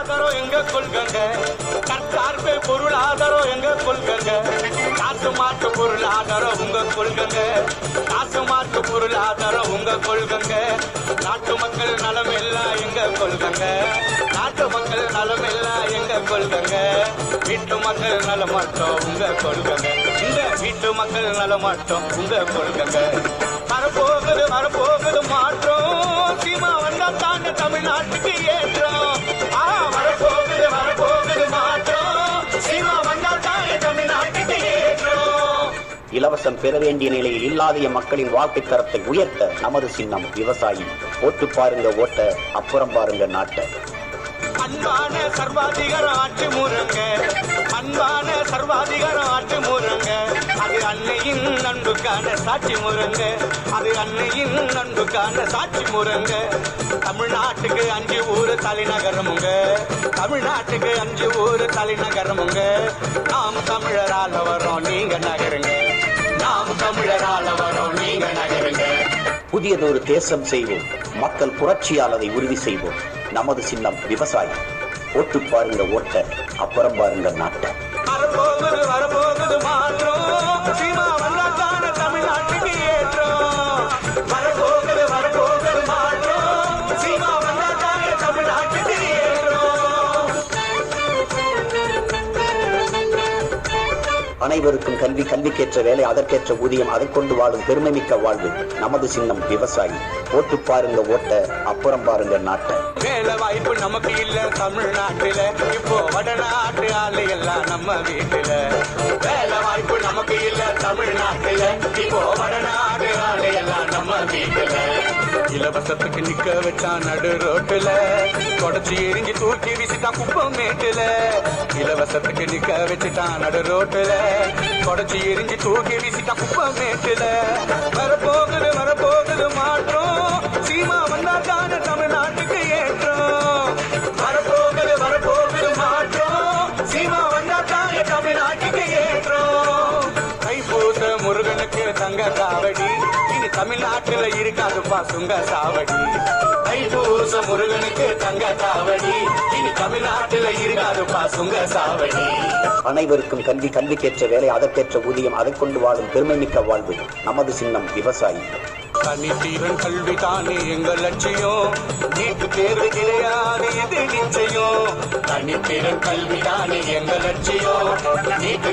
பொருளாதாரம் எங்க கொள்கங்க, தற்சார்பு பொருளாதாரம் எங்க கொள்கங்க, காசு மாற்று பொருளாதாரம் உங்க கொள்கங்க, காசு மாற்று பொருளாதாரம் உங்க கொள்கங்க, நாட்டு மக்கள் நலம் எல்லாம் எங்க கொள்கங்க, நாட்டு மக்கள் நலம் எல்லாம் எங்க கொள்கங்க, வீட்டு மக்கள் நல மட்டும் உங்க கொள்கங்க, இந்த வீட்டு மக்கள் நல மட்டும் உங்க கொள்கங்க. வரப்போகுது வரப்போகுது மாற்றம், சீமா வந்தா தாங்க தமிழ்நாட்டுக்கு ஏற்றம். வரப்போகுது வரப்போகுது மாற்றம், சீமா வந்தா தாங்க தமிழ்நாட்டுக்கு ஏற்றம். இலவசம் பெற வேண்டிய நிலையில் இல்லாத மக்களின் வாழ்க்கை தரத்தை உயர்த்த நமது சின்னம் விவசாயி. ஓட்டு பாருங்க ஓட்ட, அப்புறம் பாருங்க நாட்டை. அன்பான சர்வாதிகார ஆட்சி முறங்க, அன்பான சர்வாதிகார ஆட்சி முறங்க, அது அன்னையின் அன்புக்கான சாட்சி முறங்க, அது அன்னையின் அன்புக்கான சாட்சி முறங்க. தமிழ்நாட்டுக்கு 5 ஊர் தலைநகரமுங்க, தமிழ்நாட்டுக்கு 5 ஊர் தலைநகரமுங்க. நாம் தமிழரால வரோம் நீங்க நகருங்க, நாம் தமிழரால வரோம் நீங்க நகருங்க. புதியதொரு தேசம் செய்வோம், மக்கள் புரட்சியால் அதை உறுதி செய்வோம். நமது சின்னம் விவசாயி. ஓட்டு பாருங்க ஓட்ட, அப்புறம் பாருங்க நாட்டை. வரப்போகுது வரப்போகுது மாற்றம், சீமா வந்தாத்தான தமிழ்நாட்டுக்கு ஏற்றம். வரப்போகுது வரப்போகுது மாற்றம், சீமா வந்தாத்தான தமிழ்நாட்டுக்கு ஏற்றம். அனைவருக்கும் கல்வி, கல்விக்கேற்ற வேலை, அதற்கேற்ற ஊதியம், அதை கொண்டு வாழும் பெருமை மிக்க வாழ்வு. நமது சின்னம் விவசாயி. ஓட்டு பாருங்க ஓட்ட, அப்புறம் பாருங்க நாட்டை. வேலை வாய்ப்பு நமக்கு இல்ல தமிழ்நாட்டுல, இப்போ வடநாட்டு ஆளு எல்லாம் நம்ம வீட்டுல. வேலை வாய்ப்பு நமக்கு இல்ல தமிழ்நாட்டுல, இப்போ வடநாட்டு ஆளு எல்லாம் நம்ம வீட்டுல. இலவசத்துக்கு நிக்க வச்சா நடு ரோட்டுல, தொடச்சி எரிஞ்சு தூக்கி வீசிட்டான் குப்பம் மேட்டுல. இலவசத்துக்கு நிக்க வச்சுட்டான் நடு ரோட்டுல, தொடச்சி எரிஞ்சு தூக்கி வீசிட்டான் குப்பம் மேட்டுல. வரப்போகுது வரப்போகுது மாற்றம், சீமா வந்தா தான தமிழ்நாட்டுக்கு ஏற்றம். வரப்போகுது வரப்போகுது மாற்றம், சீமா வந்தா தான தமிழ்நாட்டுக்கு ஏற்றம். தைப்பூச முருகனுக்கு தங்க காவடி, இனி தமிழ்நாட்டுல இருக்காதுப்பா சுங்க சாவடி. தைப்பூச முருகனுக்கு தங்க காவடி, இனி தமிழ்நாட்டுல இருக்காதுப்பா சுங்க சாவடி. அனைவருக்கும் கல்வி, கல்விக்கேற்ற வேலை, அதற்கேற்ற ஊதியம், அதை கொண்டு வாழும் பெருமை மிக்க வாழ்வு. நமது சின்னம் விவசாயி. தனித்தீரன் கல்வி தானே எங்கள் லட்சியம், நீட்டு தேர்வு கிடையாது இது நிச்சயம். தனித்தீரன் கல்வி தானே எங்கள் லட்சியம், நீட்டு